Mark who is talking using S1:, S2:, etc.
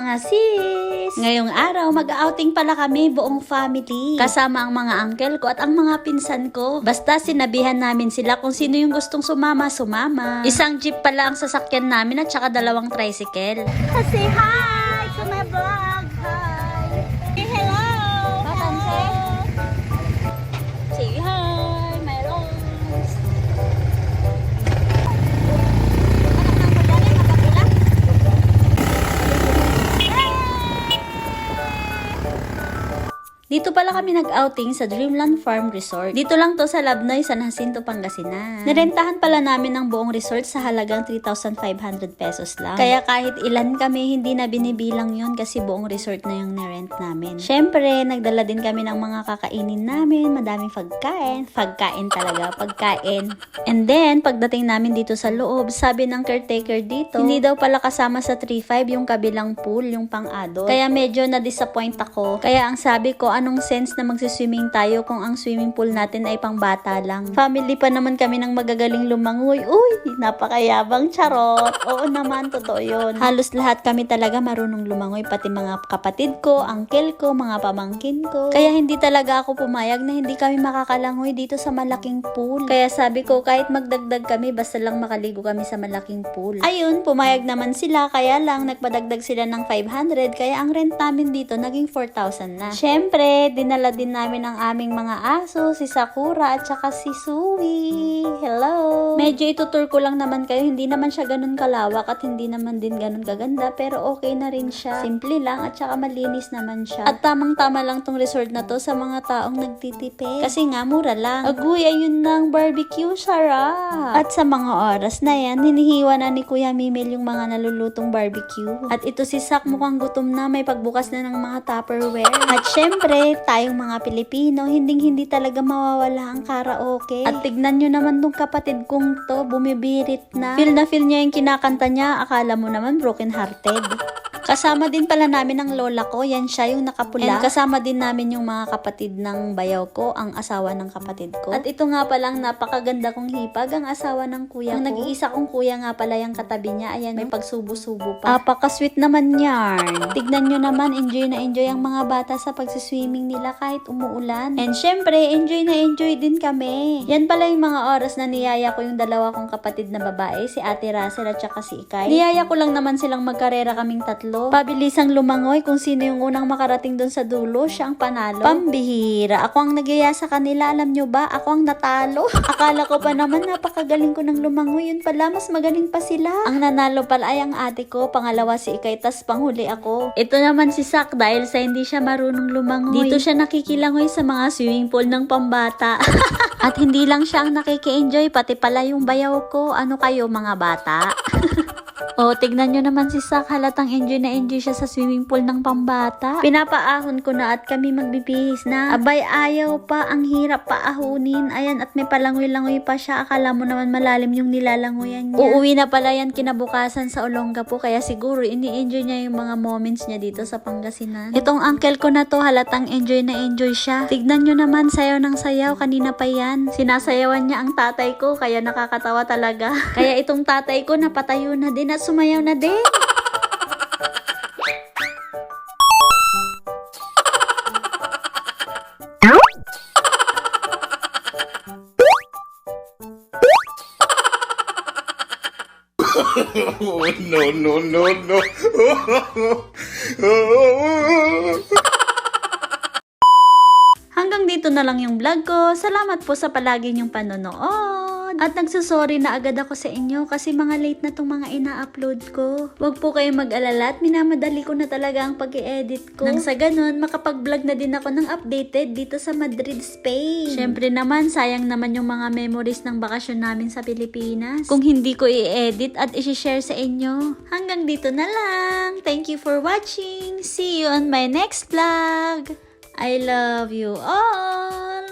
S1: mga sis! Ngayong araw, mag-outing pala kami buong family. Kasama ang mga uncle ko at ang mga pinsan ko. Basta sinabihan namin sila kung sino yung gustong sumama. Isang jeep pala ang sasakyan namin at saka 2 tricycle.
S2: Say hi to my vlog. Hi. Say hello.
S1: Say hi, my loves! Dito pala kami nag-outing sa Dreamland Farm Resort. Dito lang to sa Labnoy, San Jacinto, Pangasinan. Narentahan pala namin ang buong resort sa halagang 3,500 pesos lang. Kaya kahit ilan kami, hindi na binibilang yun kasi buong resort na yung narent namin. Syempre, nagdala din kami ng mga kakainin namin, madaming pagkain. Pagkain talaga, pagkain. And then, pagdating namin dito sa loob, sabi ng caretaker dito, hindi daw pala kasama sa 3,500 yung kabilang pool, yung pang-adult. Kaya medyo na-disappoint ako. Kaya ang sabi ko, anong sense na magsiswimming tayo kung ang swimming pool natin ay pang bata lang. Family pa naman kami ng magagaling lumangoy. Uy, napakayabang, charot. Oo naman, totoo yun. Halos lahat kami talaga marunong lumangoy, pati mga kapatid ko, uncle ko, mga pamangkin ko. Kaya hindi talaga ako pumayag na hindi kami makakalangoy dito sa malaking pool. Kaya sabi ko, kahit magdagdag kami, basta lang makaligo kami sa malaking pool. Ayun, pumayag naman sila, kaya lang nagpadagdag sila ng 500, kaya ang rent namin dito naging 4,000 na. Syempre, dinala din namin ang aming mga aso, si Sakura at saka si Sui. Hello! Medyo itutur ko lang naman kayo, hindi naman siya ganun kalawak at hindi naman din ganun kaganda, pero okay na rin siya. Simple lang at saka malinis naman siya. At tamang-tama lang tong resort na to sa mga taong nagtitipid. Kasi nga, mura lang. Aguy, ayun ng barbecue, sarap! At sa mga oras na yan, hinihiwa na ni Kuya Mimil yung mga nalulutong barbecue. At ito si Sak mukhang gutom na, may pagbukas na ng mga Tupperware. At syempre, tayong mga Pilipino, hindi talaga mawawala ang karaoke. At tignan nyo naman tong kapatid kong to, bumibirit na. Feel niya yung kinakanta niya, akala mo naman broken hearted. Kasama din pala namin ang lola ko, yan siya yung nakapula. And kasama din namin yung mga kapatid ng bayaw ko, ang asawa ng kapatid ko. At ito nga palang napakaganda kong hipag, ang asawa ng kuya ko. Ang nag-iisa kong kuya nga pala yung katabi niya, ayan, may pagsubo-subo pa. Apaka-sweet naman yarn. Tignan nyo naman, enjoy na enjoy ang mga bata sa pagsiswimming nila kahit umuulan. And syempre, enjoy na enjoy din kami. Yan pala yung mga oras na niyaya ko yung dalawa kong kapatid na babae, si Ate Russell at saka si Ikay. Niyaya ko lang naman silang magkarera kaming tatlo. Pabilisang lumangoy, kung sino yung unang makarating doon sa dulo, siya ang panalo. Pambihira. Ako ang nagyaya sa kanila, alam nyo ba? Ako ang natalo. Akala ko pa naman napakagaling ko ng lumangoy. Yun pala, mas magaling pa sila. Ang nanalo pala ay ang ate ko, pangalawa si Ikay, tas panghuli ako. Ito naman si Sak, dahil sa hindi siya marunong lumangoy. Dito siya nakikilangoy sa mga swimming pool ng pambata. At hindi lang siya ang nakiki-enjoy, pati pala yung bayaw ko. Ano kayo mga bata? O, tignan nyo naman si Sak, halatang enjoy na enjoy siya sa swimming pool ng pambata. Pinapaahon ko na at kami magbibihis na. Abay, ayaw pa, ang hirap paahunin. Ayan, at may palangoy-langoy pa siya. Akala mo naman malalim yung nilalangoyan niya. Uuwi na pala yan kinabukasan sa Olongapo, kaya siguro ini-enjoy niya yung mga moments niya dito sa Pangasinan. Itong uncle ko na to, halatang enjoy na enjoy siya. Tignan nyo naman, sayaw ng sayaw, kanina pa yan. Sinasayawan niya ang tatay ko, kaya nakakatawa talaga. Kaya itong tatay ko napatayo na din at sumayaw na din.
S3: Oh, no.
S1: Hanggang dito na lang yung vlog ko. Salamat po sa palagi niyong panonood. At nagsasorry na agad ako sa inyo kasi mga late na tong mga ina-upload ko. Huwag po kayong mag-alala at minamadali ko na talaga ang pag-i-edit ko. Nang sa ganun, makapag-vlog na din ako ng updated dito sa Madrid, Spain. Syempre naman, sayang naman yung mga memories ng bakasyon namin sa Pilipinas kung hindi ko i-edit at i-share sa inyo. Hanggang dito na lang. Thank you for watching. See you on my next vlog. I love you all.